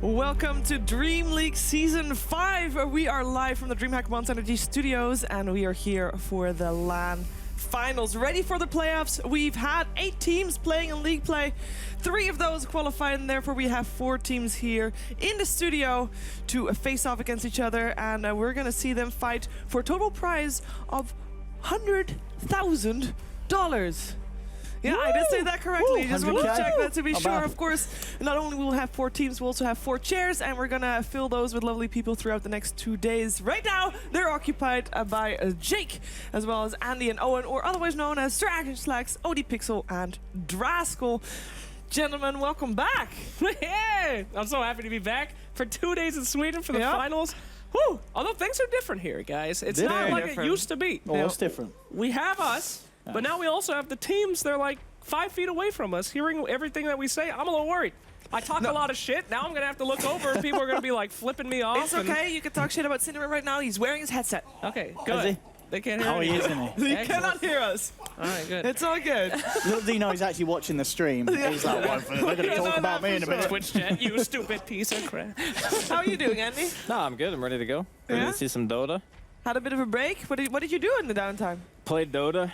Welcome to DreamLeague Season 5. We are live from the DreamHack Monster Energy Studios, and we are here for the LAN finals, ready for the playoffs. We've had 8 teams playing in league play. 3 of those qualified, and therefore we have 4 teams here in the studio to face off against each other, and we're going to see them fight for a total prize of $100,000. Yeah, woo! I did say that correctly. Just want to check that to be sure. Of course, not only will we have 4 teams, we'll also have 4 chairs, and we're gonna fill those with lovely people throughout the next 2 days. Right now, they're occupied by Jake, as well as Andy and Owen, or otherwise known as Dragon Slacks, ODPixel, and Draskell. Gentlemen, welcome back. Yeah, I'm so happy to be back for 2 days in Sweden for the finals. Woo! Although things are different here, guys. It's not like it used to be. Oh, it's different. We have us. But now we also have the teams. They're like 5 feet away from us, hearing everything that we say. I'm a little worried. I talk a lot of shit. Now I'm going to have to look over and people are going to be like flipping me off. It's okay. You can talk shit about Cinnamon right now. He's wearing his headset. Okay, good. They can't hear me. He is, isn't he? He cannot hear us. All right, good. It's all good. Little do you know he's actually watching the stream. He's like, well, they're going to talk about me in a minute. Twitch chat, you stupid piece of crap. How are you doing, Andy? No, I'm good. I'm ready to go. Ready to see some Dota. Had a bit of a break. What did you do in the downtime? Played Dota.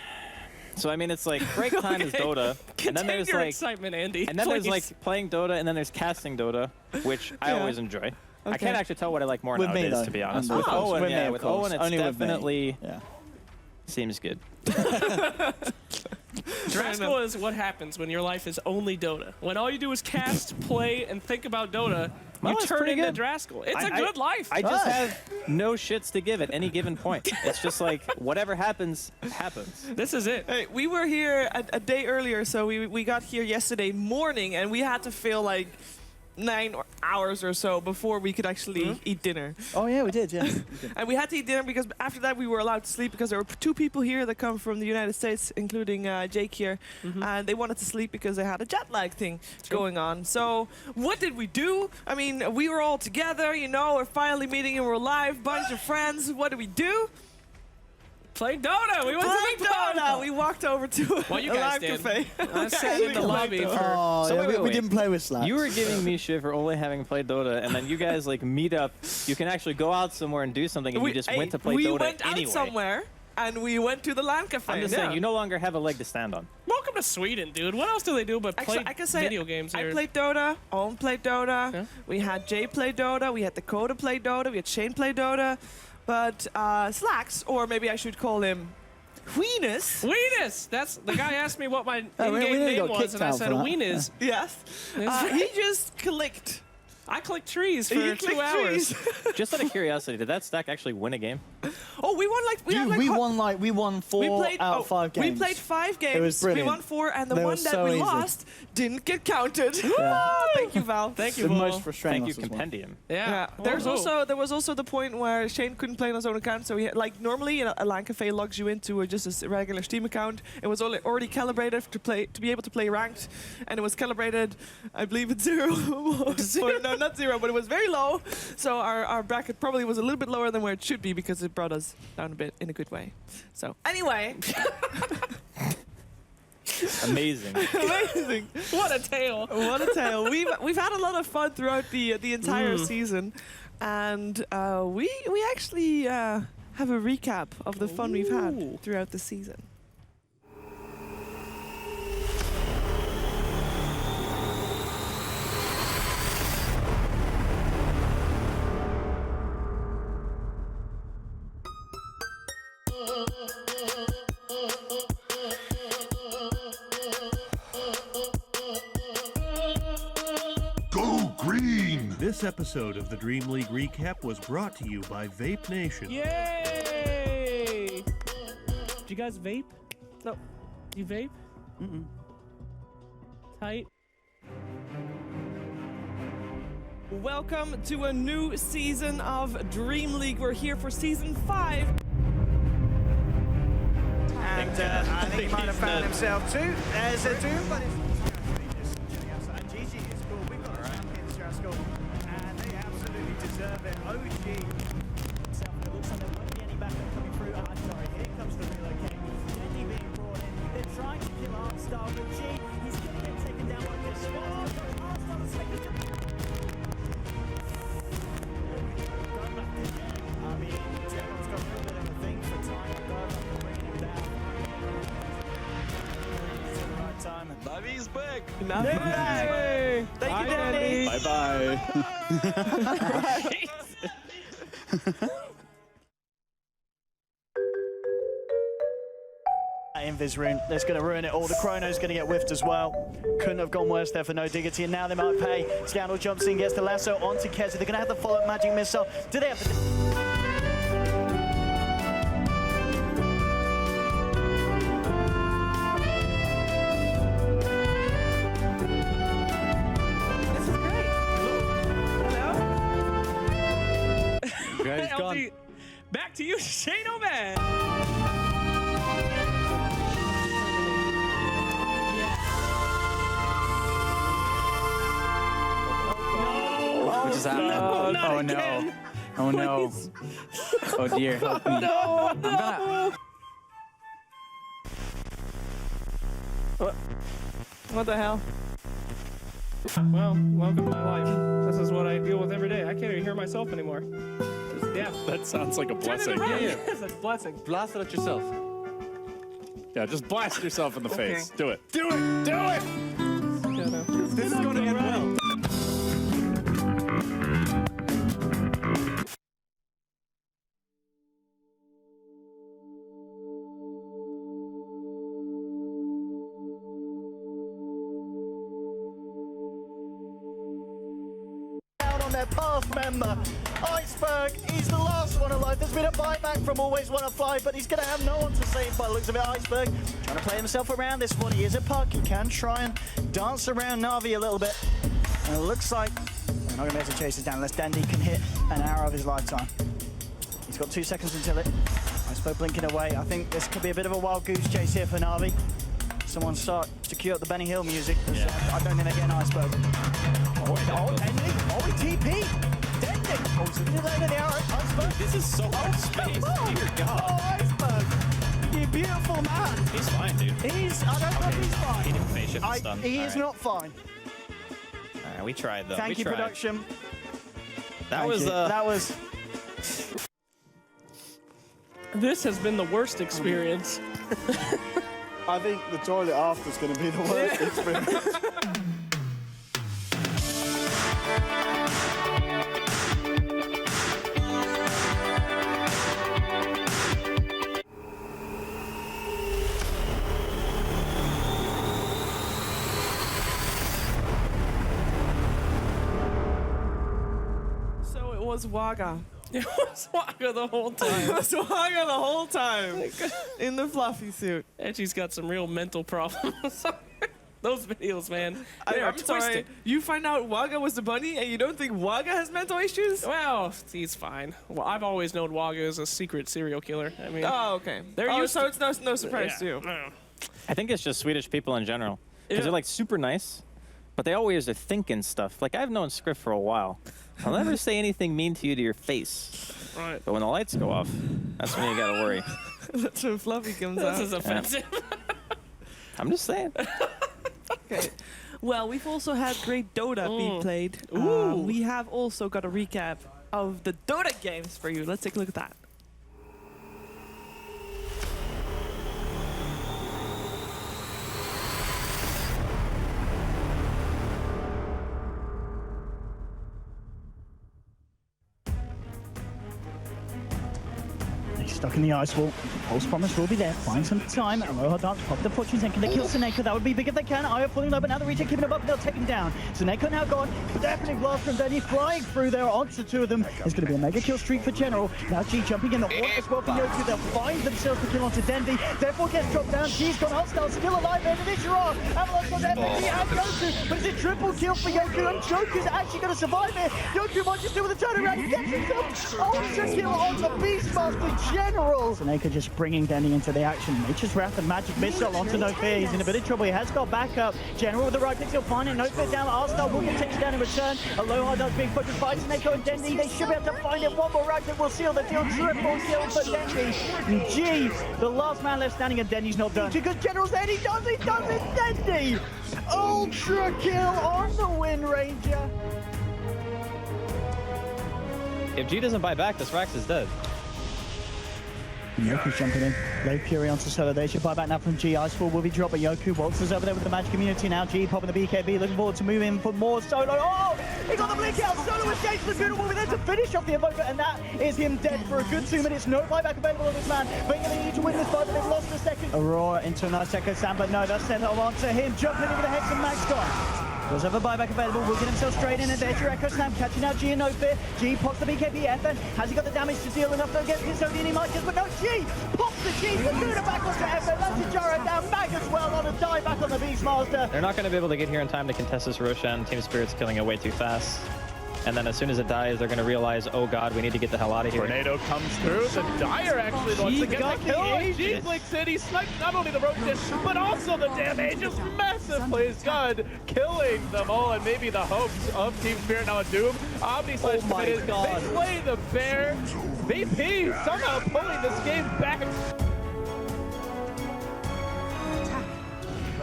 So I mean, it's like break time is Dota, and then there's your like excitement, Andy. And then there's like playing Dota, and then there's casting Dota, which I always enjoy. I can't actually tell what I like more nowadays, to be honest. With Owen, with Owen, it's definitely seems good. Draskell is what happens when your life is only Dota. When all you do is cast, play, and think about Dota, you turn into Draskell. It's a good life. I just have no shits to give at any given point. It's just like whatever happens, happens. This is it. Hey, we were here a day earlier, so we got here yesterday morning, and we had to fill like 9 hours or so before we could actually eat dinner. Oh yeah, we did, yeah. And we had to eat dinner because after that we were allowed to sleep because there were 2 people here that come from the United States, including Jake here, and they wanted to sleep because they had a jet lag thing going on. So what did we do? I mean, we were all together, you know, we're finally meeting and we're live, bunch of friends. What did we do? Played Dota. We went to the Dota. We walked over to a live cafe. I sat in the lobby for. So we didn't play with Slacks. You were giving me shit for only having played Dota, and then you guys like meet up. You can actually go out somewhere and do something, and you just went to play Dota anyway. We went out somewhere, and we went to the LAN cafe. I'm just saying, you no longer have a leg to stand on. Welcome to Sweden, dude. What else do they do but play video games here? I played Dota. Owen played Dota. Yeah. We had Jay play Dota. We had Dakota play Dota. We had Shane play Dota. But Slacks, or maybe I should call him Weenus. Weenus! That's the guy asked me what my in-game name was, and I said Weenus. Yes. He just clicked. I clicked trees for 2 hours. Just out of curiosity, did that stack actually win a game? Oh, we won like we won 4 out of 5 games. We played 5 games. It was brilliant. We won 4, and the one that we lost didn't get counted. Thank you, Val. Thank you, Val. Most frustrating. Thank you, Compendium. Yeah. There was also the point where Shane couldn't play on his own account. So he had, like normally a LAN cafe logs you into just a regular Steam account. It was already calibrated to be able to play ranked, and it was calibrated, I believe, at 0. No, not 0, but it was very low. So our bracket probably was a little bit lower than where it should be because it brought us down a bit in a good way. So anyway. Amazing. Amazing. What a tale. What a tale. We've had a lot of fun throughout the entire season, and we actually have a recap of the fun we've had throughout the season. This episode of the DreamLeague Recap was brought to you by Vape Nation. Yay! Did you guys vape? No. You vape? Tight. Welcome to a new season of DreamLeague. We're here for Season 5. And I think he might have found himself too. There's a 2, but it's GG is cool. We've got champions, Draskell, and they absolutely deserve it. OG. It looks like there won't be any backup coming through. Sorry, here comes the relocate. Jenny being brought in. They're trying to kill Artstar, but G, he's going to get taken down like this. Artstar is taken down. Nothing back. Thank you, Danny. Bye-bye. Invis rune, that's going to ruin it all. The Chrono's going to get whiffed as well. Couldn't have gone worse there for No Diggity, and now they might pay. Scandal jumps in, gets the lasso onto Kezi. They're going to have the follow-up magic missile. Do they have the... This is great. Hello? Guys, gone. Back to you, Shane O'Man. What just happened? Oh no. Oh no. Oh dear. Help me. No. What the hell? Well, welcome to my life. This is what I deal with every day. I can't even hear myself anymore. Just death. That sounds like a blessing. Yeah, it's a blessing. Blast it at yourself. Yeah, just blast yourself in the face. Do it. Do it. Do it. This is going to end well. Their path member. Iceberg, he's the last one alive. There's been a buyback from Always Wanna Fly, but he's going to have no one to save by the looks of it. Iceberg trying to play himself around this one. He is a puck. He can try and dance around Na'Vi a little bit. And it looks like they're not going to be able to chase this down unless Dandy can hit an arrow of his lifetime. He's got 2 seconds until it. Iceberg blinking away. I think this could be a bit of a wild goose chase here for Na'Vi. Someone start to cue up the Benny Hill music. Yeah. I don't think they get an Iceberg. Oh, Dandy. Oh, he TP. Dandy. Oh, so the arrow. Iceberg. This is so much space. Dear God. Oh, Iceberg. You beautiful man. He's fine, dude. I don't know if he's fine. He didn't face shift and stun. He is not fine. All right, we tried though. Thank you, production. That was. This has been the worst experience. I think the toilet after is going to be the worst experience. So it was Waga. It was Waka the whole time. It was Waga the whole time in the fluffy suit. And she's got some real mental problems. Those videos, man. They are I'm twisted. sorry. You find out Waga was the bunny and you don't think Waga has mental issues? Well, he's fine. Well, I've always known Waga is a secret serial killer. I mean, Oh, okay. They're used so to- it's no surprise to you. No. I think it's just Swedish people in general. Because Yeah. they're like super nice, but they always are thinking stuff. Like I've known Scriff for a while. I'll never say anything mean to you to your face. Right. But when the lights go off, that's when you gotta worry. That's when Fluffy comes This out. is offensive. I'm just saying. Okay. Well, we've also had great Dota being played. Ooh. We have also got a recap of the Dota games for you. Let's take a look at that. He's stuck in the ice wall. Pulse Promise will be there. Find some time. Aloha Dance pop the fortunes and can they kill Seneko? That would be big if they can. Aya falling low, but now the regen keeping him up. They'll take him down. Seneko now gone. Definitely blast from Denny flying through there onto 2 of them. It's going to be a mega kill streak for General. Now G jumping in the wall as well for Yoku. They'll find themselves the kill onto Dendy. Therefore gets dropped down. G's gone hostile. Still alive. End of this raw. Avalanche on FNG and Yoku. But it's a triple kill for Yoku. And Joku's actually going to survive it. Yoku might just do with a turnaround. He gets himself ultra kill on the Beastmaster General. Seneko just bringing Denny into the action. Nature's Wrath and Magic Missile onto No Fear. He's in a bit of trouble. He has got backup. General with the right click. He'll find it. No Fear down. Arstar will get taken down in return. Aloha does being pushed by Seneko and Dendy. They should be able to find it. One more right that will seal the deal. Triple kill for Dendy. And G, the last man left standing, and Dendy's not done. Because General's there. He does it. Dendy. Ultra kill on the Wind Ranger. If G doesn't buy back, this Rax is dead. Yoku's jumping in. Low Fury onto Solo. They should buy back now from G. Icefall will be dropped, but Yoku waltzes over there with the Magic Community now. G popping the BKB, looking forward to move in for more Solo. Oh! He got the blink out. Solo escapes the good will be there to finish off the Evoker, and that is him dead for a good 2 minutes. No buyback available on this man. But they need to win this fight, but they've lost a second. Aurora into a nice second Sam, but no, that's sent on to him. Jumping in with the Hex and Max gone. Does have a buyback available, will get himself straight in, and there's your Echo Slam catching out G and no fear. G pops the BKB FN. Has he got the damage to deal enough to get his own? He might just, but no, G pops the G, Laguna back onto FN, lands a Jara down, Mag as well on a dive back on the Beastmaster. They're not going to be able to get here in time to contest this Roshan. Team Spirit's killing it way too fast. And then as soon as it dies, they're going to realize, oh god, we need to get the hell out of here. Tornado comes through. The Dire actually wants to get the kill. G flicks in. He snipes not only the rotation, but also the damage. Just massive plays gun, killing them all, and maybe the hopes of Team Spirit now at Doom. Omni slash committed. They play the bear. VP somehow pulling this game back.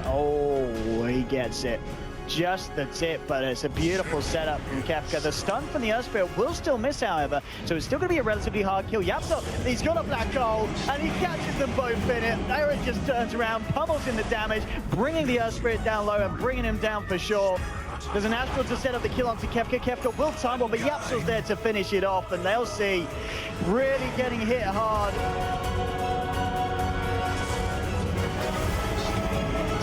Oh, he gets it. Just the tip, but it's a beautiful setup from Kefka. The stun from the Earthspirit will still miss, however, so it's still going to be a relatively hard kill. Yapso, he's got a black hole, and he catches them both in it. Eric just turns around, pummels in the damage, bringing the Earthspirit down low and bringing him down for sure. There's an Astral to set up the kill onto Kefka. Kefka will time one, but Yapso's there to finish it off, and they'll see really getting hit hard.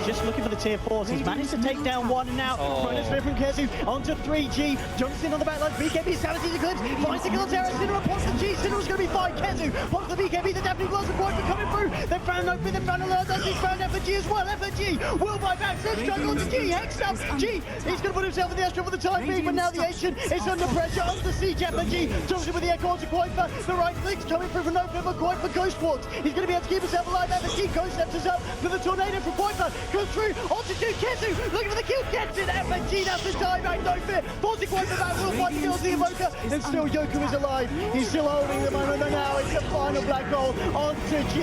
Just looking for the tier 4s. He's managed to take down one, and now Cronus from Kezu onto 3G. Jumps in on the backline. BKB Savage Eclipse. Finds the kill Terra. Cinema pops the G. Cinema's going to be fine. Kezu pops the BKB. The Daphne Blossom Point for coming through. They've found Nopi. They've found Alert. He's found Effigy as well. Effigy will buy back. So struggle to G. Hex up. G. He's going to put himself in the Astral for the time being, but now the Ancient is under pressure. Onto Siege Effigy. Jumps in with the Echo onto Quoifer. The right clicks coming through from Nopi, but Quoifer Ghost Walks. He's going to be able to keep himself alive. Effigy Ghost steps us up for the Tornado from Quoifer. Goes through onto Kezu, looking for the kill, gets it, FNG, that's the time back, no fear, forcing Quoifer back, will find the kills the Evoker, and still Yoku is alive, he's still holding the moment, and now it's the final black hole, onto G,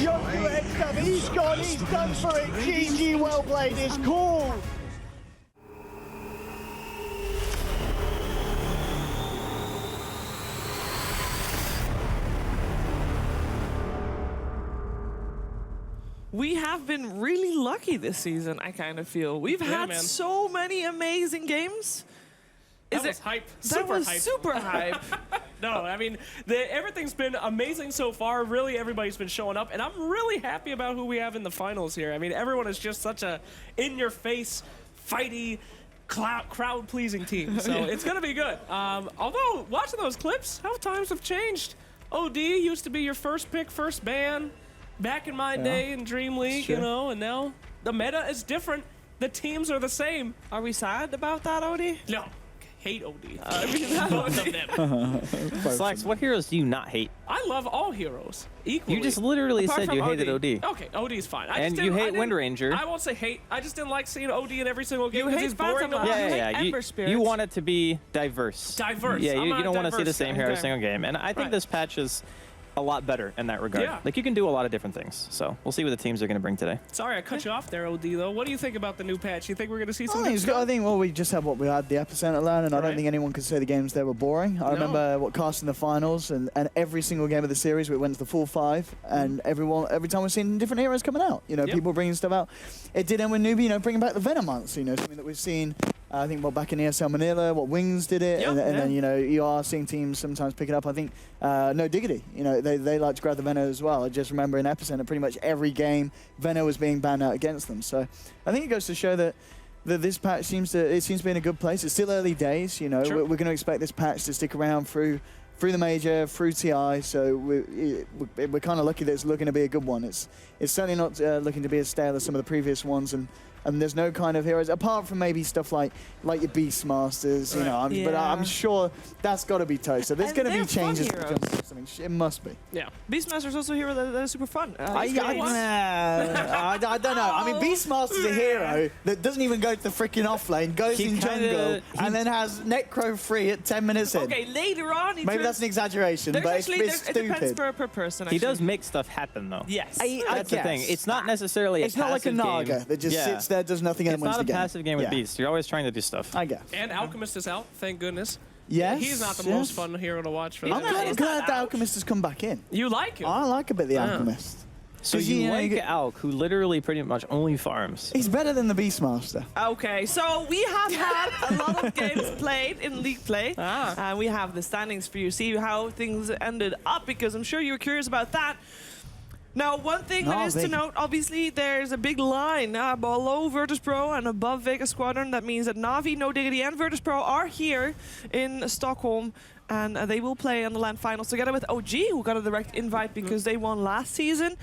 Yoku X up, he's gone, he's done for it, GG, well played, it's cool. We have been really lucky this season, I kind of feel. We've had so many amazing games. That was hype. That was super hype. No, I mean, everything's been amazing so far. Really, everybody's been showing up, and I'm really happy about who we have in the finals here. I mean, everyone is just such a in-your-face, fighty, crowd-pleasing team. So it's going to be good. Although, watching those clips, how times have changed. OD used to be your first pick, first ban. Back in my day in DreamLeague, you know, and now the meta is different. The teams are the same. Are we sad about that, OD? No. Hate OD. Both of them. Slacks, what heroes do you not hate? I love all heroes equally. You just literally said you hated OD. Okay, OD is fine. And you hate Wind Ranger. I won't say hate. I just didn't like seeing OD in every single game. You hate he's boring to watch. Yeah. You want it to be diverse. Diverse. Yeah, you don't want to see the same hero every single game. And I think this patch is a lot better in that regard. Yeah. Like, you can do a lot of different things. So we'll see what the teams are going to bring today. Sorry, I cut you off there, OD, though. What do you think about the new patch? You think we're going to see some good I stuff? think, well, we just had what we had, the Epicenter LAN, and I don't think anyone could say the games there were boring. I remember casting the finals, and every single game of the series, we went to the full 5, and every time we've seen different heroes coming out, you know, people bringing stuff out. It did end with Newbie, you know, bringing back the Venom months, you know, something that we've seen. I think back in ESL Manila, Wings did it, and then, you know, you are seeing teams sometimes pick it up. I think No Diggity, you know, they like to grab the Venom as well. I just remember in Epicenter, pretty much every game, Venom was being banned out against them. So I think it goes to show that this patch seems to be in a good place. It's still early days, you know. We're going to expect this patch to stick around through the major, through TI. So we're kind of lucky that it's looking to be a good one. It's certainly not looking to be as stale as some of the previous ones, and there's no kind of heroes apart from maybe stuff like your Beastmasters, you know. But I'm sure that's got to be toast. So there's going to be changes. It must be. Yeah. Beastmaster's also a hero that is super fun. I don't know. I mean, Beastmaster's a hero that doesn't even go to the freaking off lane, goes in jungle, and then has Necro free at 10 minutes in. Okay, later on, maybe that's an exaggeration, but it's stupid. It depends per person. He does make stuff happen, though. Yes. That's the thing. It's not necessarily It's not like a Naga that just sits there, does nothing, and wins the game. It's not a passive game with Beast. You're always trying to do stuff. I guess. And Alchemist is out, thank goodness. Yes. He's not the most fun hero to watch for I'm that. kind of glad the Alchemist has come back in. You like him? I like a bit the Alchemist. So you like Alk, who literally pretty much only farms. He's better than the Beastmaster. Okay, so we have had a lot of games played in League Play. And we have the standings for you. See how things ended up, because I'm sure you were curious about that. Now, one thing that is to note, obviously, there's a big line below Virtus.pro and above Vega Squadron. That means that Na'Vi, No Diggity, and Virtus.pro are here in Stockholm. And they will play on the LAN finals together with OG, who got a direct invite because they won last season.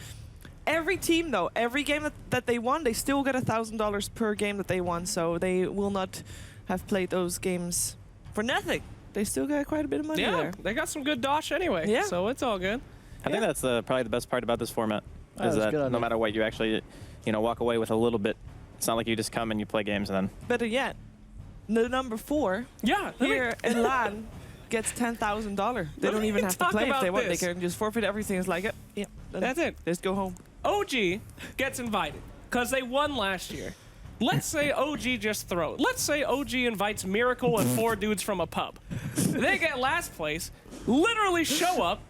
Every team, though, every game that they won, they still get $1,000 per game that they won. So they will not have played those games for nothing. They still get quite a bit of money there. They got some good dosh anyway. Yeah. So it's all good. I think that's probably the best part about this format, is that no matter what, you actually, walk away with a little bit. It's not like you just come and you play games and then. Better yet, the number 4 here in LAN gets $10,000. They don't even have to play if they want. They can just forfeit everything. It's like, yeah, that's it. Just go home. OG gets invited because they won last year. Let's say OG just throw it. Let's say OG invites Miracle and 4 dudes from a pub. They get last place, literally show up.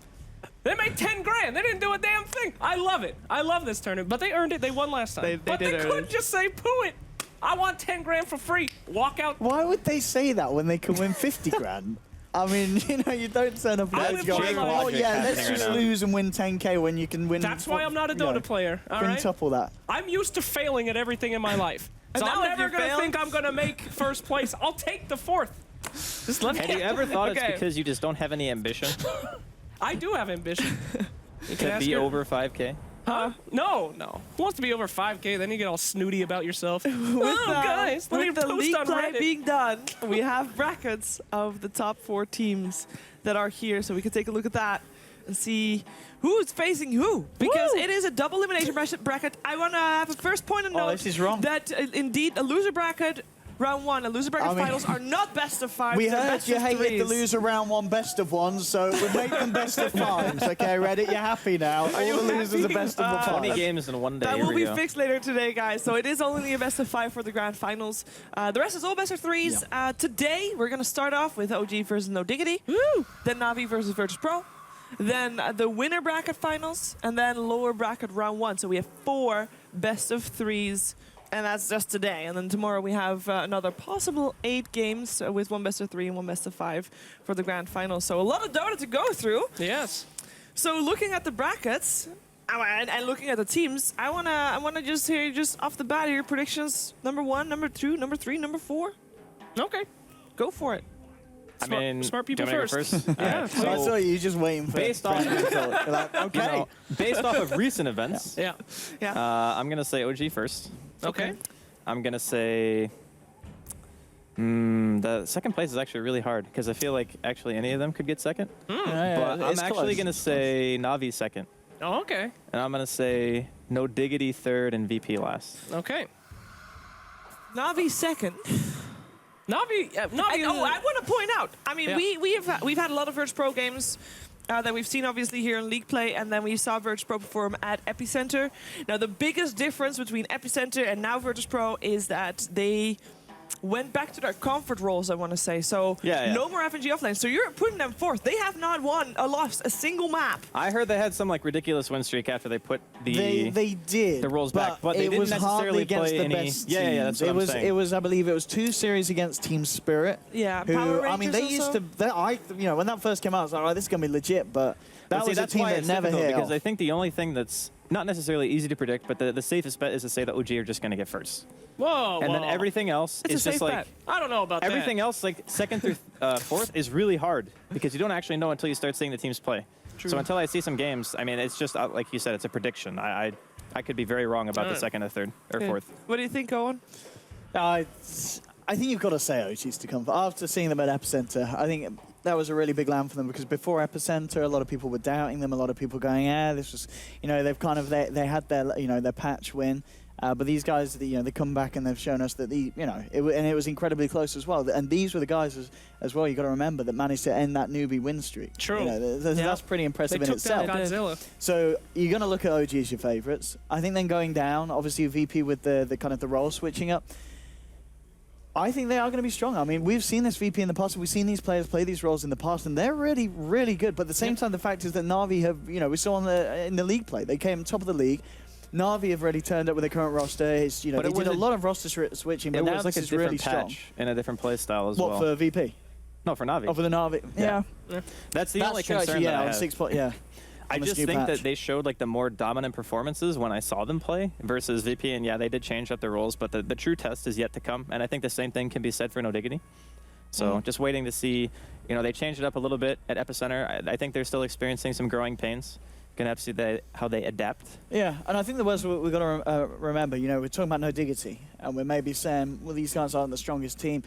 They made 10 grand. They didn't do a damn thing. I love it. I love this tournament. But they earned it. They won last time. But they could just say, poo it. I want 10 grand for free. Walk out. Why would they say that when they can win 50 grand? I mean, you don't turn up and go, let's just lose and win 10K when you can win. That's why I'm not a Dota player. All right? Quintuple that. I'm used to failing at everything in my life. So I'm never going to think I'm going to make first place. I'll take the 4th. Just let me. Have you ever thought it's because you just don't have any ambition? I do have ambition. To be over 5K? Huh? No. Who wants to be over 5K? Then you get all snooty about yourself. Guys, with the League Play being done, we have brackets of the top 4 teams that are here, so we can take a look at that and see who's facing who. Because it is a double elimination bracket. I want to have a first point of note that indeed a loser bracket. Round 1 and loser bracket finals are not best of 5. We heard you hated the loser round 1 best of 1, so we make them best of 5s. Okay, Reddit, you're happy now. All the losers are best of 5. 20 games in one day. That will be fixed later today, guys. So it is only a best of 5 for the grand finals. The rest is all best of 3s. Yeah. Today, we're going to start off with OG versus No Diggity. Woo! Then Na'Vi versus Virtus.pro. Then the winner bracket finals. And then lower bracket round 1. So we have 4 best of 3s. And that's just today. And then tomorrow we have another possible 8 games with 1 best of 3 and 1 best of 5 for the grand final. So a lot of Dota to go through. Yes. So looking at the brackets and looking at the teams, I wanna just hear off the bat here predictions: number 1, number 2, number 3, number 4. Okay, go for it. Smart people first. Yeah. So I saw you just waiting for based off of recent events. Yeah. I'm gonna say OG first. Okay. I'm going to say the second place is actually really hard because I feel like actually any of them could get second. But I'm actually going to say Na'Vi second. Oh, okay. And I'm going to say No Diggity third and VP last. Okay. Na'Vi second. Na'Vi. I want to point out. I mean, we've had a lot of Virtus.pro games. That we've seen obviously here in League Play, and then we saw Virtus.pro perform at Epicenter. Now the biggest difference between Epicenter and now Virtus.pro is that they went back to their comfort roles, I want to say. So no more FNG offlane. So you're putting them fourth. They have not won or lost a single map. I heard they had some like ridiculous win streak after they put the the roles back, but they didn't necessarily against play the any. Best That's what I'm saying. It was I believe it was 2 series against Team Spirit. Yeah, who, Power Rangers I mean, they used to. When that first came out, I was like, oh, this is gonna be legit. But that was a team that never hit. Because I think the only thing that's not necessarily easy to predict, but the safest bet is to say that OG are just going to get first. Whoa! And then everything else is just like... I don't know about that. Everything else, like second through fourth, is really hard because you don't actually know until you start seeing the teams play. True. So until I see some games, I mean, it's just, like you said, it's a prediction. I could be very wrong about the second or third or fourth. What do you think, Owen? I think you've got to say OG's to come. After seeing them at Epicenter, I think that was a really big land for them because before Epicenter, a lot of people were doubting them. A lot of people going, this was, they've kind of, they had their, their patch win. But these guys, they come back and they've shown us that it was incredibly close as well. And these were the guys as well. You got to remember that managed to end that newbie win streak. True. That's pretty impressive in itself. Down Godzilla. So you're going to look at OG as your favorites. I think then going down, obviously VP with the kind of the role switching up. I think they are going to be strong. I mean, we've seen this VP in the past. We've seen these players play these roles in the past, and they're really, really good. But at the same time, the fact is that Na'Vi have, you know, we saw in the league play. They came top of the league. Na'Vi have already turned up with their current roster. It's, you know, they did a lot of roster switching, but it now was like this a is different really strong. patch and a different play style as well. What, for VP? No, for Na'Vi. Oh, for the Na'Vi. Yeah. That's the only concern yeah, that I on have. 6 point, yeah. I just think that they showed like the more dominant performances when I saw them play versus VP, and yeah, they did change up their roles, but the true test is yet to come, and I think the same thing can be said for No Diggity. So just waiting to see, you know, they changed it up a little bit at Epicenter. I think they're still experiencing some growing pains. Gonna have to see how they adapt. Yeah, and I think the words we've got to remember, you know, we're talking about No Diggity, and we're maybe saying, well, these guys aren't the strongest team.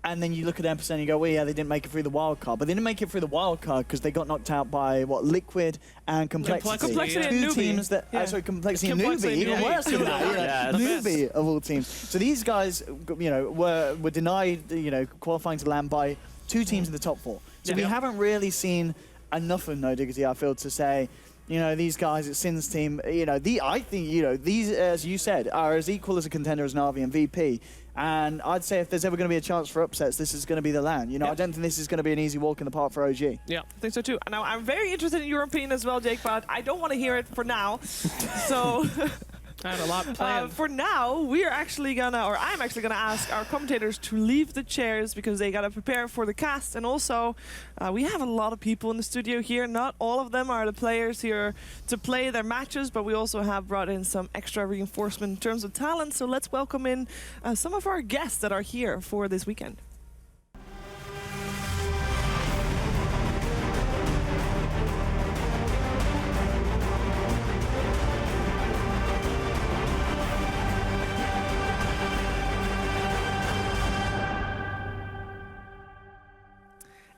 And then you look at Epicenter and you go, well, yeah, they didn't make it through the wild card. But they didn't make it through the wild card because they got knocked out by, what, Liquid and Complexity. Complexity and Two Newbie. Teams that, sorry, Complexity and Newbie, even worse than that. You know, Yeah, Newbie of all teams. So these guys, you know, were denied, you know, qualifying to land by 2 teams in the top 4. So we haven't really seen enough of No Diggity, I feel, to say, you know, these guys at Sin's team, you know, I think, you know, these, as you said, are as equal as a contender as Na'Vi and VP. And I'd say if there's ever going to be a chance for upsets, this is going to be the LAN. You know, I don't think this is going to be an easy walk in the park for OG. Yeah, I think so too. Now, I'm very interested in your opinion as well, Jake, but I don't want to hear it for now. So... I had a lot planned. For now, I'm actually gonna ask our commentators to leave the chairs because they gotta prepare for the cast, and also we have a lot of people in the studio here. Not all of them are the players here to play their matches, but we also have brought in some extra reinforcement in terms of talent. So let's welcome in some of our guests that are here for this weekend.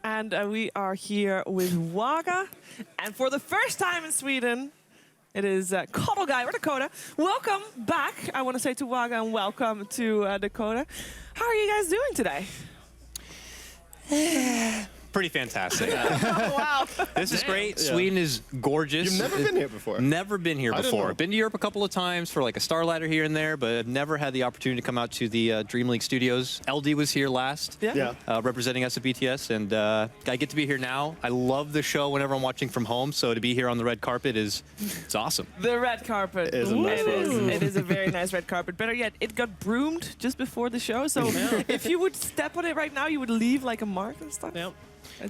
And we are here with Waga. And for the first time in Sweden, it is Cuddle Guy or Dakota. Welcome back, I want to say to Waga, and welcome to Dakota. How are you guys doing today? Pretty fantastic. Oh, wow. This is great. Sweden is gorgeous. You've never been here before? Never been here I didn't before. know. Been to Europe a couple of times for like a star ladder here and there, but I've never had the opportunity to come out to the DreamLeague studios. LD was here last, Yeah. representing us at BTS, and I get to be here now. I love the show whenever I'm watching from home, so to be here on the red carpet it's awesome. The red carpet. It is a nice It is a very nice red carpet. Better yet, it got broomed just before the show. So if you would step on it right now, you would leave like a mark and stuff. Yep.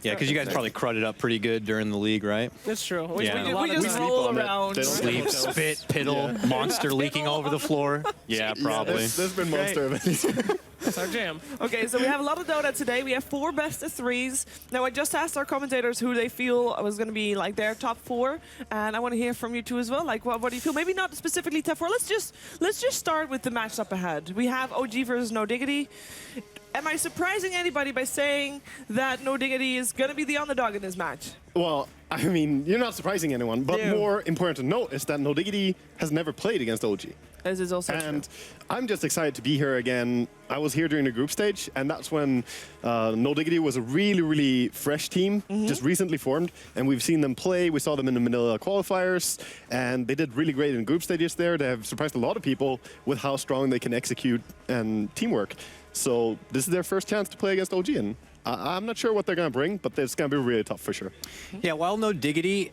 Yeah, because you guys probably crudded up pretty good during the league, right? That's true. Yeah. We just roll around. They don't Sleep, spit, piddle, monster leaking all over the floor. Yeah, probably. There's been monster events. That's our jam. Okay, so we have a lot of Dota today. We have 4 best of 3s. Now, I just asked our commentators who they feel was going to be like their top 4, and I want to hear from you too as well. Like, what do you feel? Maybe not specifically top 4. Let's just start with the match up ahead. We have OG versus No Diggity. Am I surprising anybody by saying that No Diggity is going to be the underdog in this match? Well, I mean, you're not surprising anyone, but more important to note is that No Diggity has never played against OG. This is also And true. I'm just excited to be here again. I was here during the group stage, and that's when No Diggity was a really, really fresh team, just recently formed, and we've seen them play. We saw them in the Manila qualifiers, and they did really great in group stages there. They have surprised a lot of people with how strong they can execute and teamwork. So this is their first chance to play against OG, and I'm not sure what they're going to bring, but it's going to be really tough for sure. Yeah, while No Diggity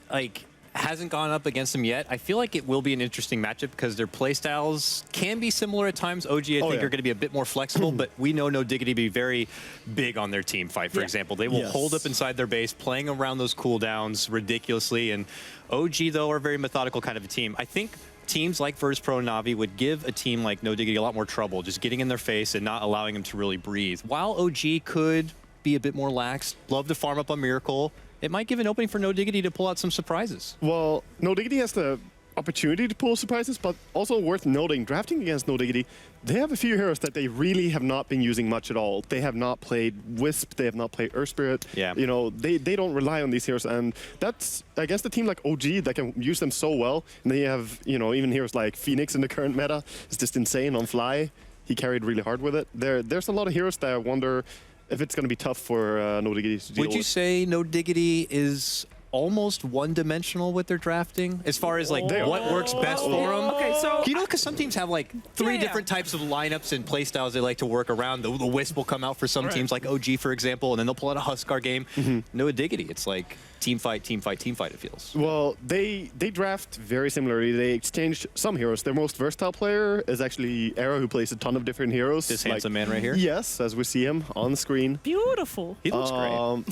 hasn't gone up against them yet, I feel like it will be an interesting matchup because their playstyles can be similar at times. OG, I think, are going to be a bit more flexible, but we know No Diggity be very big on their team fight, for example. They will hold up inside their base, playing around those cooldowns ridiculously, and OG, though, are a very methodical kind of a team. I think teams like Virtus Pro and Na'Vi would give a team like No Diggity a lot more trouble, just getting in their face and not allowing them to really breathe. While OG could be a bit more lax, love to farm up on Miracle, it might give an opening for No Diggity to pull out some surprises. Well, No Diggity has the opportunity to pull surprises, but also worth noting, drafting against No Diggity, they have a few heroes that they really have not been using much at all. They have not played Wisp, they have not played Earth Spirit. Yeah. You know, they don't rely on these heroes, and that's against a team like OG that can use them so well. And they have, you know, even heroes like Phoenix in the current meta is just insane on Fly. He carried really hard with it. There's a lot of heroes that I wonder if it's going to be tough for No Diggity to deal with. Would you say No Diggity is almost one-dimensional with their drafting as far as like what works best for them. Okay, so You know, because some teams have like three different types of lineups and play styles they like to work around. The Wisp will come out for some teams, like OG, for example, and then they'll pull out a Huskar game. No diggity. It's like team fight, team fight, team fight, it feels. Well, they draft very similarly. They exchange some heroes. Their most versatile player is actually Arrow, who plays a ton of different heroes. This handsome man right here? Yes, as we see him on the screen. beautiful. He looks great.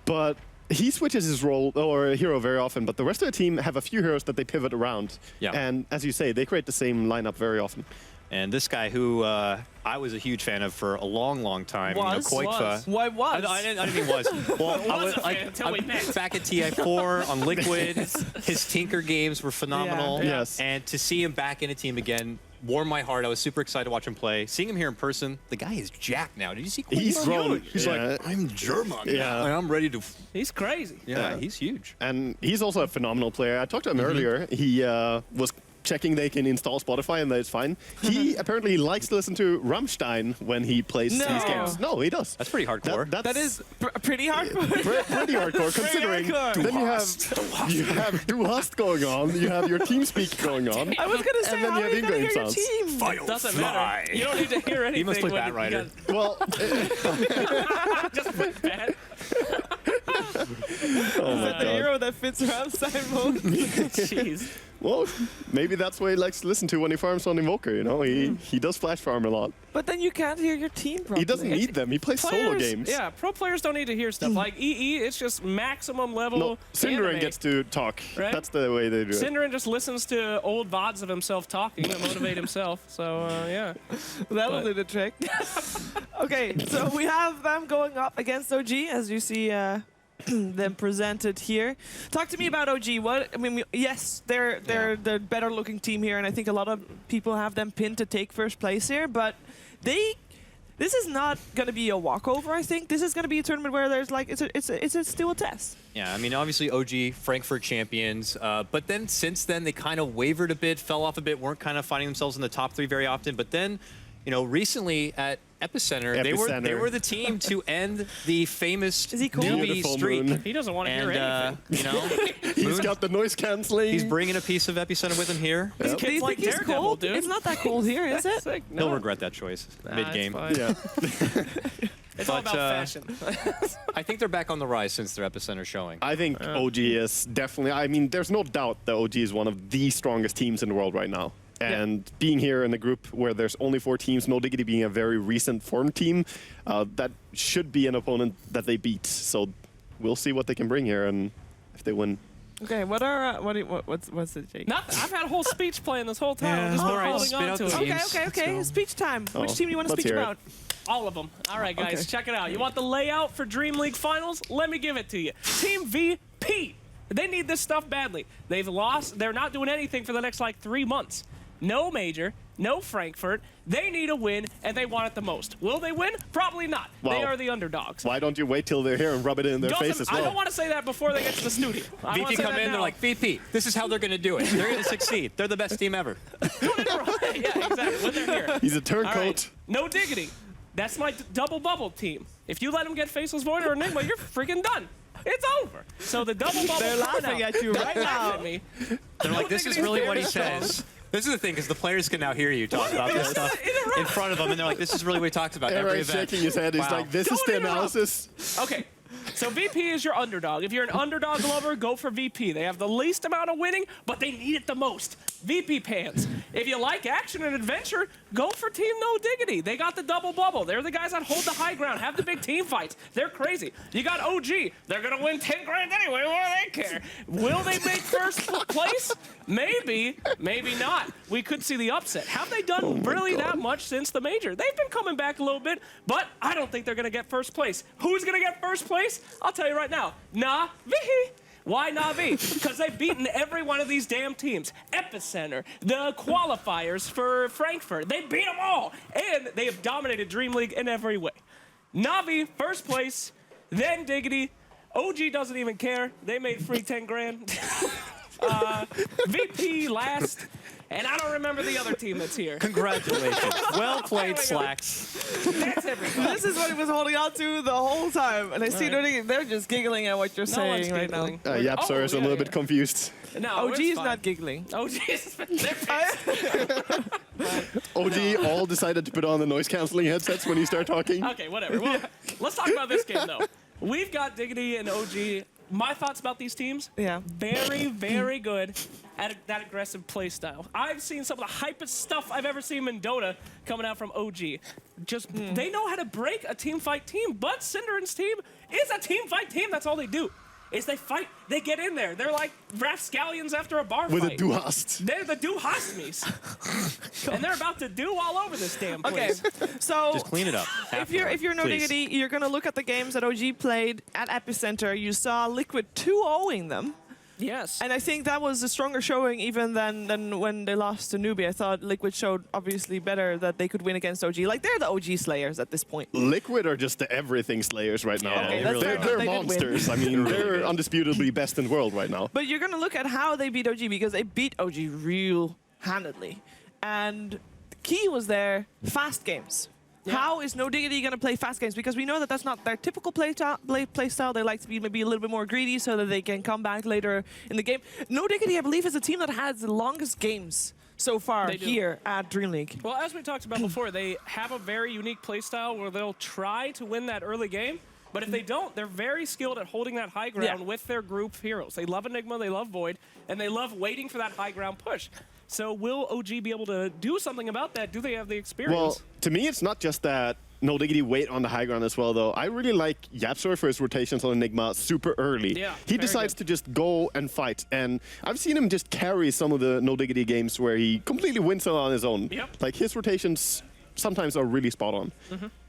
But he switches his role or hero very often, but the rest of the team have a few heroes that they pivot around. Yeah. And as you say, they create the same lineup very often. And this guy who I was a huge fan of for a long, long time, Was? Koikfa. Why was? I didn't mean was. Well, I was until we met. back at TI4 on Liquid. His Tinker games were phenomenal. Yeah. Yes. And to see him back in a team again warmed my heart. I was super excited to watch him play. Seeing him here in person, the guy is jacked now. Did you see? He's grown. He's like, I'm German. Yeah. And I'm ready to. He's crazy. Yeah, he's huge. And he's also a phenomenal player. I talked to him earlier. He was checking they can install Spotify and that it's fine. He apparently likes to listen to Rammstein when he plays these games. No, he does. That's pretty hardcore. That is pretty hardcore. Pretty hardcore, considering hardcore. then you have Du Hast going on, you have your TeamSpeak going on. I was gonna say, And then how you are have you gonna hear in-game your sounds. team? Doesn't matter. You don't need to hear anything. He must play when Batrider. Well, Just put bad. oh my The god. hero that fits Rammstein mode. Jeez. Well, maybe that's what he likes to listen to when he farms on Invoker, you know? He does flash farm a lot. But then you can't hear your team properly. He doesn't need them. He plays solo Players- games. Yeah, pro players don't need to hear stuff. Like EE, it's just maximum level. No, Cinderin anime. gets to talk. Right? That's the way they do it. Cinderin just listens to old VODs of himself talking to motivate himself. So, yeah. That'll do the trick. Okay, so we have them going up against OG, as you see them presented here. Talk to me about OG. What I mean, yes, they're the better looking team here, and I think a lot of people have them pinned to take first place here. But this is not going to be a walkover. I think this is going to be a tournament where there's like it's still a test. Yeah, I mean, obviously OG, Frankfurt champions, but then since then they kind of wavered a bit, fell off a bit, weren't kind of finding themselves in the top 3 very often. But then, you know, recently at Epicenter, they were the team to end the famous Is he cool? newbie Beautiful streak. Moon. He doesn't want to hear And, anything. you know, He's Moon, got the noise canceling. he's bringing a piece of Epicenter with him here. Do you Kid's think like he's Daredevil, cold? dude. It's not that cold here, is it? Sick. He'll No. regret that choice Nah, mid-game. it's fine. Yeah. It's all But, about fashion. I think they're back on the rise since their Epicenter showing. I think OG is definitely, I mean, there's no doubt that OG is one of the strongest teams in the world right now. And being here in a group where there's only 4 teams, No Diggity being a very recent formed team, that should be an opponent that they beat. So we'll see what they can bring here and if they win. Okay, what's the take? Nothing. I've had a whole speech playing this whole time. I'm just all right, holding spit on out to the it. teams. Okay. Speech time. Which team do you want to let's speak hear it. about? All of them. All right, guys, Okay. check it out. You want the layout for Dream League Finals? Let me give it to you. Team VP. They need this stuff badly. They've lost. They're not doing anything for the next, like, 3 months. No major, no Frankfurt. They need a win, and they want it the most. Will they win? Probably not. They Wow. are the underdogs. Why don't you wait till they're here and rub it in their face as I well? don't want to say that before they get to the studio. I wanna VP say come that in, they're now. like, VP, this is how they're going to do it. They're going to succeed. They're the best team ever. Yeah, exactly. When they're here. He's a All turncoat. right. No diggity. That's my double bubble team. If you let them get Faceless Void or Enigma, you're freaking done. It's over. So the double bubble. They're laughing at you right now. At me. They're like, this is really what he says. This is the thing, because the players can now hear you talk about this stuff in front of them, and they're like, this is really what he talks about every Eric's event. shaking his head. He's Wow. like, this is the Don't interrupt. analysis. Okay. So VP is your underdog. If you're an underdog lover, go for VP. They have the least amount of winning, but they need it the most. VP pants. If you like action and adventure, go for Team No Diggity. They got the double bubble. They're the guys that hold the high ground, have the big team fights. They're crazy. You got OG. They're going to win 10 grand anyway. What do they care? Will they make first place? Maybe. Maybe not. We could see the upset. Have they done really that much since the major? They've been coming back a little bit, but I don't think they're going to get first place. Who's going to get first place? I'll tell you right now. Navi. Why Navi? Because they've beaten every one of these damn teams. Epicenter, the qualifiers for Frankfurt. They beat them all. And they have dominated Dream League in every way. Navi, first place, then Diggity. OG doesn't even care. They made free 10 grand. VP last. And I don't remember the other team that's here. Congratulations. Well played, Slacks. That's everybody. This is what he was holding on to the whole time. And I see they're just giggling at what you're No one's saying right now. giggling. Yapsar is a little bit confused. No, OG it's is fine. not giggling. OG is they're OG all decided to put on the noise canceling headsets when you start talking. Okay, whatever. Well, let's talk about this game, though. We've got Diggity and OG. My thoughts about these teams? Yeah. Very, very good at that aggressive play style. I've seen some of the hypest stuff I've ever seen in Dota coming out from OG. Just, they know how to break a team fight team, but Cinderen's team is a team fight team. That's all they do. Is they fight, they get in there. They're like rapscallions after a bar With fight. a duhast. They're the do-hostmies. And they're about to do all over this damn Okay, place. so Just clean it up. if you're No Please. Diggity, you're gonna look at the games that OG played at Epicenter. You saw Liquid 2-0ing them, Yes. and I think that was a stronger showing even than when they lost to Newbie. I thought Liquid showed obviously better that they could win against OG. Like they're the OG slayers at this point. Liquid are just the everything slayers right now. Okay, that's fair enough. They're They did win. monsters. I mean, they're undisputably best in the world right now. But you're gonna look at how they beat OG because they beat OG real handedly, and the key was their fast games. How is No Diggity going to play fast games? Because we know that that's not their typical play style. They like to be maybe a little bit more greedy so that they can come back later in the game. No Diggity, I believe, is a team that has the longest games so far They do. here at DreamLeague. Well, as we talked about before, they have a very unique playstyle where they'll try to win that early game, but if they don't, they're very skilled at holding that high ground with their group heroes. They love Enigma, they love Void, and they love waiting for that high ground push. So will OG be able to do something about that? Do they have the experience? Well, to me, it's not just that No Diggity wait on the high ground as well, though. I really like Yapsor for his rotations on Enigma super early. Yeah, he very decides good. to just go and fight, and I've seen him just carry some of the No Diggity games where he completely wins it on his own. Yep. Like, his rotations sometimes are really spot on.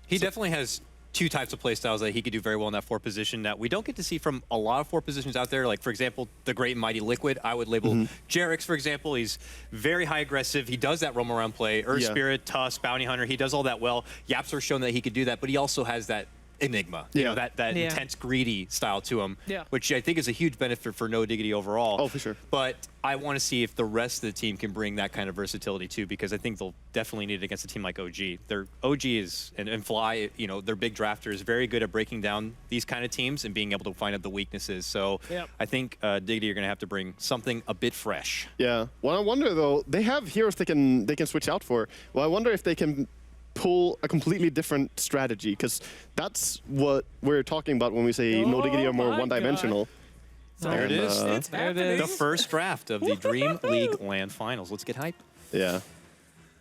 He definitely has two types of playstyles that he could do very well in that 4 position that we don't get to see from a lot of 4 positions out there. Like, for example, the great and mighty Liquid. I would label Jerix, for example. He's very high aggressive. He does that roam around play. Earth Spirit, Tusk, Bounty Hunter. He does all that well. Yapsor's shown that he could do that, but he also has that Enigma, you know, that intense greedy style to him, which I think is a huge benefit for No Diggity overall. Oh, for sure. But I want to see if the rest of the team can bring that kind of versatility too, because I think they'll definitely need it against a team like OG. Their OG is, and Fly, you know, their big drafter is very good at breaking down these kind of teams and being able to find out the weaknesses. So I think Diggity are going to have to bring something a bit fresh. Yeah. Well, I wonder, though, they have heroes they can switch out for. Well, I wonder if they can pull a completely different strategy, because that's what we're talking about when we say No Diggity are more my one-dimensional. There it is. It's happening. The first draft of the Dream League LAN Finals. Let's get hype. Yeah.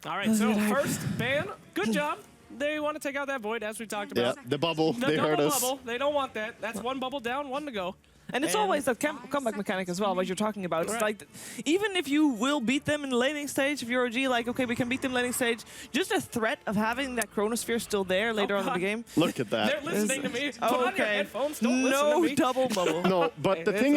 All right, so first ban, good job. They want to take out that Void, as we talked Yeah, about. the bubble, The they double hurt us. bubble, they don't want that. That's 1 bubble down, 1 to go. And it's always that comeback mechanic as well, what you're talking about. It's Right. like, even if you will beat them in the laning stage, if you're OG, like, okay, we can beat them laning stage, just a threat of having that Chronosphere still there later on in the God. game. Look at They're that. listening to me. Put on your headphones, don't listen to No me. double bubble. No, but the It's thing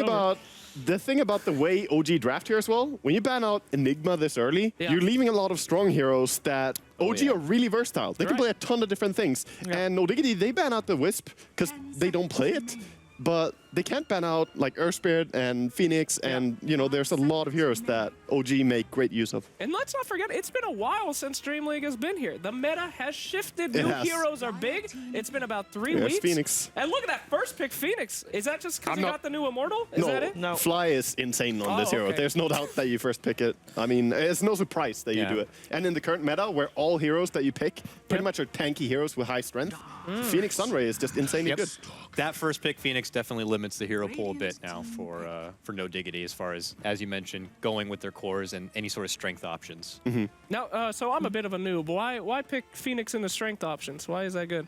over. about the way OG draft here as well, when you ban out Enigma this early, you're leaving a lot of strong heroes that OG are really versatile. They can play a ton of different things. And No Diggity, they ban out the Wisp because they don't play it. But they can't ban out like Earth Spirit and Phoenix, and you know, there's a lot of heroes that OG make great use of. And let's not forget, it's been a while since DreamLeague has been here. The meta has shifted. It New has. heroes are big. It's been about 3 There's weeks. Phoenix. And look at that first pick, Phoenix. Is that just because I'm you not- got the new Immortal? Is that it? No. Fly is insane on this Oh, hero. okay. There's no doubt that you first pick it. I mean, it's no surprise that you do it. And in the current meta, where all heroes that you pick pretty much are tanky heroes with high strength, Phoenix Sunray is just insanely good. That first pick, Phoenix, definitely limits the hero pool a bit now for No Diggity, as far as you mentioned, going with their cores and any sort of strength options. Now, so I'm a bit of a noob. Why pick Phoenix in the strength options? Why is that good?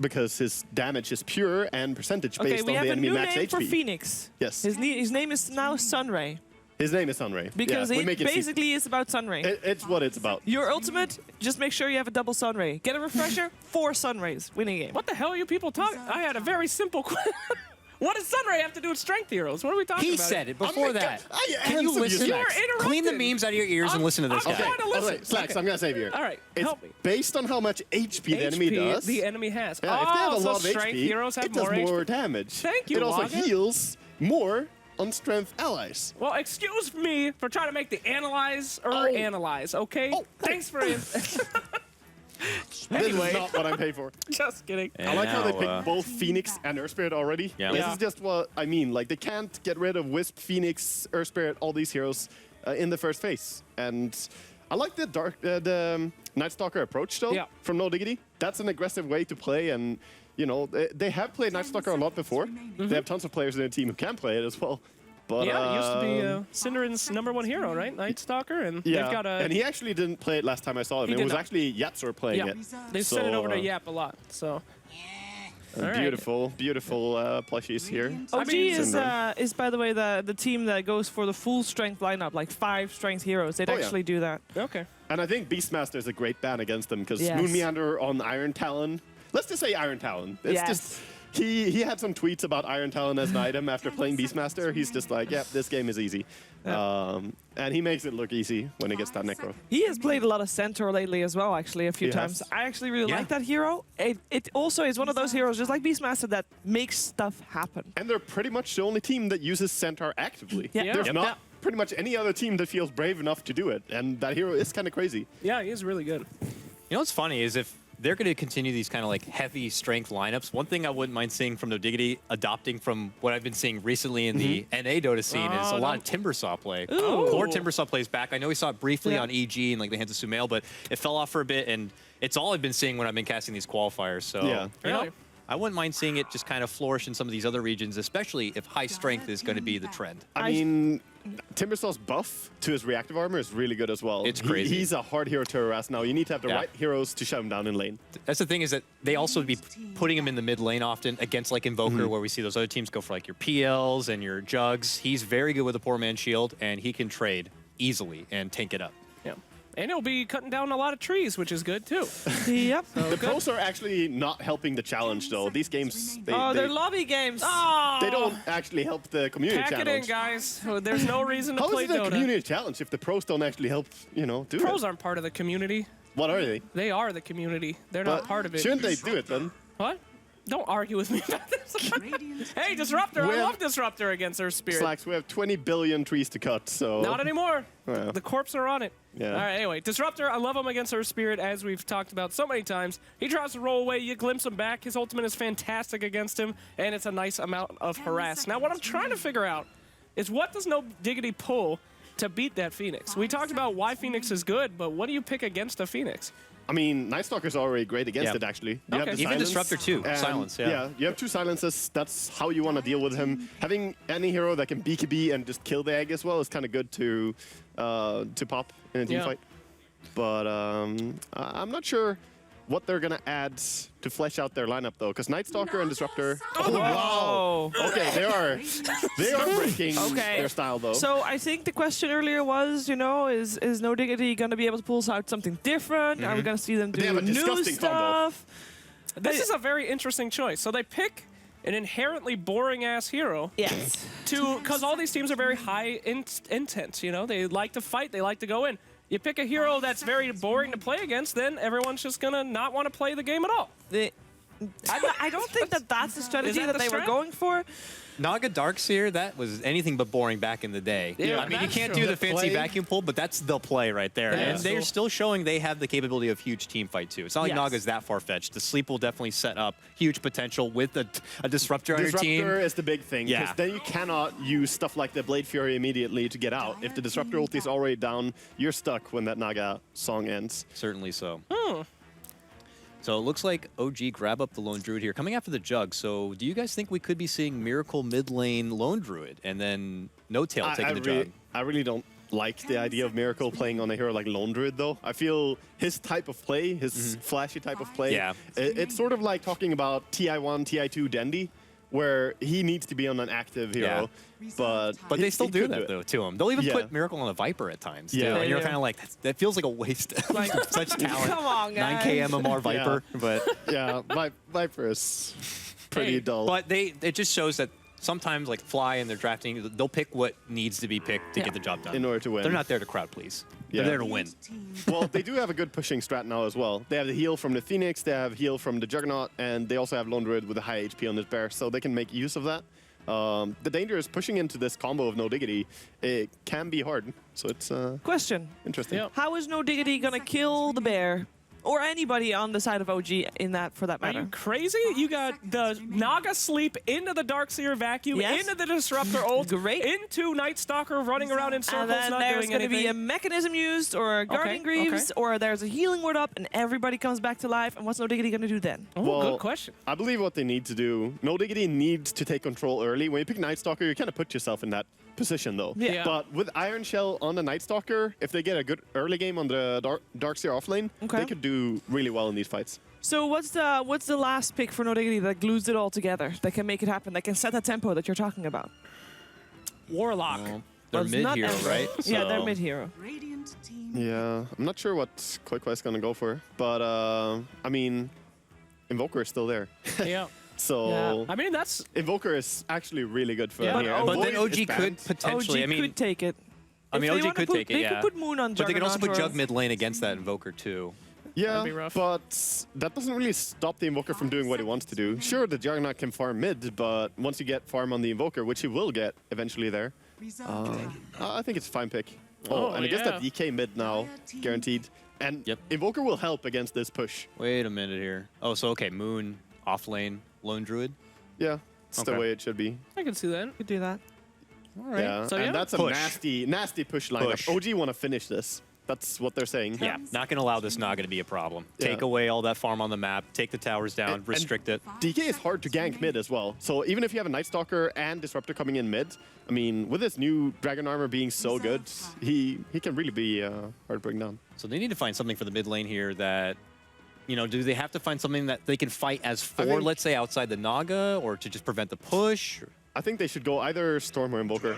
Because his damage is pure and percentage Okay, based we on have the a enemy new max name HP. for Phoenix. Yes. His name is now Sunray. His name is Sunray. Because yeah, we it make it basically is about Sunray. it's what it's about. Your ultimate, just make sure you have a double Sunray. Get a refresher, 4 Sunrays, winning game. What the hell are you people talking? I had a very simple question. What does Sunray have to do with strength heroes? What are we talking He about? said it before that. I Can you answered listen? You're interrupting. Clean the memes out of your ears and listen to this I'm guy. trying to listen. Okay, Slacks, I'm going to save you. All right, It's help me. based on how much HP the enemy does. The enemy has. Yeah, if they have a so lot of strength HP, heroes have it does more more HP. damage. Thank you, It also Wagga. heals more on strength allies. Well, excuse me for trying to make the analyze okay? Oh. Thanks for This is not what I'm paid for. Just kidding. And I like how they now, picked both Phoenix and Earth Spirit already. Yeah. This Yeah. is just what I mean. Like, they can't get rid of Wisp, Phoenix, Earth Spirit, all these heroes in the first phase. And I like the Night Stalker approach, though, Yeah. from No Diggity. That's an aggressive way to play, and, you know, they have played Night Stalker a lot before. They have tons of players in their team who can play it as well. But, Yeah, it used to be Cinderin's #1 hero, right? Night Stalker, and they've got a... and he actually didn't play it last time I saw him. He It did was not. actually Yapsor playing yeah, it. they sent it over to So, Yap a lot, so... All right. Beautiful, beautiful plushies here. OG mean- is by the way the team that goes for the full strength lineup, like 5 strength heroes. They'd Oh, yeah. actually do that. Okay. And I think Beastmaster is a great ban against them because Yes. Moon Meander on Iron Talon. Let's just say Iron Talon. It's Yes. just he had some tweets about Iron Talon as an item after playing Beastmaster. He's just like, yeah, this game is easy. And he makes it look easy when he gets that Necro. He has played a lot of Centaur lately as well, actually, a few He times. has. I actually really Yeah. like that hero. It also is one of those heroes, just like Beastmaster, that makes stuff happen. And they're pretty much the only team that uses Centaur actively. Yeah. There's Yep. not pretty much any other team that feels brave enough to do it. And that hero is kind of crazy. Yeah, he is really good. You know what's funny is if they're going to continue these kind of like heavy strength lineups, one thing I wouldn't mind seeing from No Diggity, adopting from what I've been seeing recently in the NA Dota scene, is a lot of Timbersaw play. Core Timbersaw plays back. I know we saw it briefly Yeah. on EG and like the Hands of Sumail, but it fell off for a bit, and it's all I've been seeing when I've been casting these qualifiers. So Yeah. you know, Really? I wouldn't mind seeing it just kind of flourish in some of these other regions, especially if high strength is going to be the trend. I mean, Timbersaw's buff to his reactive armor is really good as well. It's crazy. He's a hard hero to harass now. You need to have the Yeah. right heroes to shut him down in lane. That's the thing, is that they also be putting him in the mid lane often against like Invoker, where we see those other teams go for like your PLs and your Jugs. He's very good with a poor man's shield, and he can trade easily and tank it up. Yeah. And he'll be cutting down a lot of trees, which is good, too. Yep. The pros are actually not helping the challenge, though. These games, They're lobby games. they don't actually help the community Pack it challenge. in, guys. There's no reason to How play is it a Dota. community challenge if the pros don't actually help, do Pros it? aren't part of the community. What are they? They are the community. They're not part of it. Shouldn't they do it then? What? Don't argue with me about this. Hey, Disruptor. I Well- love Disruptor against Earth Spirit. Slacks, we have 20 billion trees to cut, so... Not anymore. Well. The corpse are on it. Yeah. All right, anyway. Disruptor, I love him against Earth Spirit, as we've talked about so many times. He tries to roll away. You glimpse him back. His ultimate is fantastic against him, and it's a nice amount of harass. Now, what I'm trying to figure out is what does No Diggity pull to beat that Phoenix? We talked about why Phoenix is good, but what do you pick against a Phoenix? I mean, Night Stalker's already great against Yeah. it, actually. You Okay. have the Even silence, Disruptor too. and- Silence, yeah. you have 2 silences. That's how you want to deal with him. Having any hero that can BKB and just kill the egg as well is kind of good to pop in a team Yeah. fight. But I'm not sure what they're going to add to flesh out their lineup, though, because Night Stalker and Disruptor... Oh, wow! Okay, they are breaking Okay. their style, though. So I think the question earlier was, is No Diggity going to be able to pull out something different? Are we going to see them They do have a new disgusting combo. stuff? This is a very interesting choice. So they pick an inherently boring-ass hero Yes. because all these teams are very high intense, They like to fight, they like to go in. You pick a hero that's very boring to play against, then everyone's just gonna not want to play the game at all. I don't think that's the strategy that that the they were strat? going for. Naga Darkseer, that was anything but boring back in the day. Yeah, I mean, you that's can't true. do the The fancy play- vacuum pull, but that's the play right there. Yeah. And they're still showing they have the capability of huge team fight too. It's not like Yes. Naga's that far-fetched. The sleep will definitely set up huge potential with a Disruptor on your team. Disruptor is the big thing, because Yeah. then you cannot use stuff like the Blade Fury immediately to get out. If the Disruptor ulti is already down, you're stuck when that Naga song ends. Certainly so. So it looks like OG grab up the Lone Druid here, coming after the Jug. So do you guys think we could be seeing Miracle mid lane Lone Druid and then No Tail taking the Jug? I really don't like the idea of Miracle playing on a hero like Lone Druid, though. I feel his type of play, his flashy type of play, Yeah. it's sort of like talking about TI1, TI2 Dendi, where he needs to be on an active hero. But But they still he do could that though to him. They'll even Yeah. put Miracle on a Viper at times. Yeah. too. And you're Yeah. kind of like, that feels like a waste of such talent. Come on, guys. 9K MMR Viper, but Yeah, Viper is pretty Hey, dull. but it just shows that sometimes like Fly and their drafting, they'll pick what needs to be picked to get the job done. In order to win. They're not there to crowd please. Yeah. They're there to win. Well, they do have a good pushing strat now as well. They have the heal from the Phoenix, they have heal from the Juggernaut, and they also have Lone Druid with a high HP on his bear, so they can make use of that. The danger is pushing into this combo of No Diggity. It can be hard, so it's Question. interesting. Yep. How is No Diggity gonna kill the bear? Or anybody on the side of OG in that, for that Are matter. you crazy? You got the Naga sleep into the Darkseer vacuum, Yes. into the Disruptor ult, Great. into Night Stalker running around in circles, And then not there's doing going to anything. be a mechanism used, or a Guardian Greaves, or there's a healing word up, and everybody comes back to life. And what's No Diggity going to do then? Oh, Well, good question. I believe what they need to do, No Diggity needs to take control early. When you pick Night Stalker, you kind of put yourself in that position, though. Yeah. But with Iron Shell on the Night Stalker, if they get a good early game on the Darkseer offlane, Okay. they could do really well in these fights. So what's the last pick for No Diggity that glues it all together, that can make it happen, that can set that tempo that you're talking about? Warlock. They're Well, it's not mid-hero, Ember. right? Yeah, they're So- mid-hero. Yeah, I'm not sure what Quake's going to go for, but I mean, Invoker is still there. Yeah. So Yeah. I mean, that's Invoker is actually really good for Yeah, them but- here. But then Void is OG could banned. potentially, OG I mean, could take it. I If mean, they OG wanna could put- take it, They yeah. could put Moon on But they could also put Juggernaut Jug mid lane against that Invoker too. Yeah, be rough. but that doesn't really stop the Invoker from doing what he wants to do. Sure, the Juggernaut can farm mid, but once you get farm on the Invoker, which he will get eventually there, I think it's a fine pick. Oh, and I guess yeah. that DK mid now, guaranteed. And Yep. Invoker will help against this push. Wait a minute here. Oh, so okay, Moon, off lane, Lone Druid. Yeah, it's the Okay. way it should be. I can see that. Could do that. All right. Yeah, So and yeah. that's a Push. nasty push lineup. Push. OG want to finish this. That's what they're saying. Yeah, not going to allow this Naga to be a problem. Yeah. Take away all that farm on the map, take the towers down, And- restrict it. DK is hard to gank mid as well. So even if you have a Night Stalker and Disruptor coming in mid, I mean, with his new Dragon Armor being so good, he can really be hard to bring down. So they need to find something for the mid lane here that, you know, do they have to find something that they can fight as I 4, think- let's say, outside the Naga, or to just prevent the push? I think they should go either Storm or Invoker.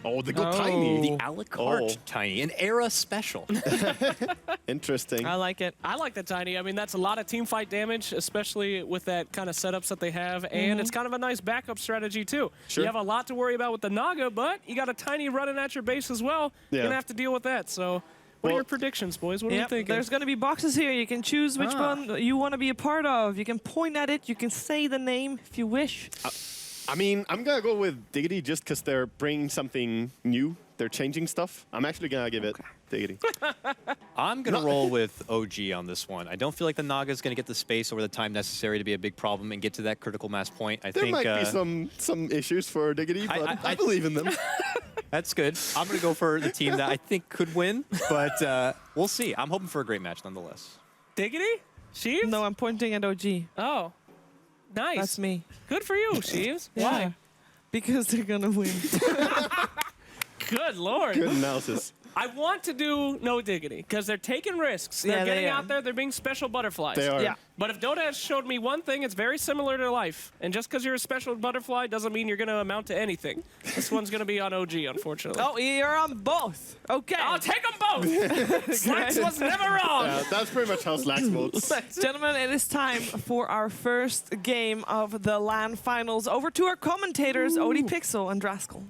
Oh, they go Oh. Tiny. The a la carte Oh. Tiny, an era special. Interesting. I like it. I like the Tiny. I mean, that's a lot of team fight damage, especially with that kind of setups that they have, and it's kind of a nice backup strategy too. Sure. You have a lot to worry about with the Naga, but you got a Tiny running at your base as well. You're Yeah. gonna have to deal with that. So, what are Well- your predictions, boys? What are we Yep, thinking? there's going to be boxes here. You can choose which one you want to be a part of. You can point at it. You can say the name if you wish. I mean, I'm going to go with Diggity just because they're bringing something new. They're changing stuff. I'm actually going to give it Diggity. I'm going to roll with OG on this one. I don't feel like the Naga is going to get the space over the time necessary to be a big problem and get to that critical mass point. I There think might be some issues for Diggity, but I believe in them. that's good. I'm going to go for the team that I think could win, but we'll see. I'm hoping for a great match nonetheless. Diggity? Sheaves? No, I'm pointing at OG. Oh, nice. That's me. Good for you, Sheaves. Yeah. Why? Because they're going to win. Good lord. Good analysis. I want to do No Diggity because they're taking risks. They're Yeah, they getting are. out there. They're being special butterflies. They are. Yeah. But if Dota has showed me one thing, it's very similar to life. And just because you're a special butterfly doesn't mean you're going to amount to anything. This one's going to be on OG, unfortunately. Oh, you're on both. Okay. I'll take them both. Slacks was never wrong. Yeah, that's pretty much how Slacks votes. Gentlemen, it is time for our first game of the LAN finals. Over to our commentators, Odie Pixel and Draskell.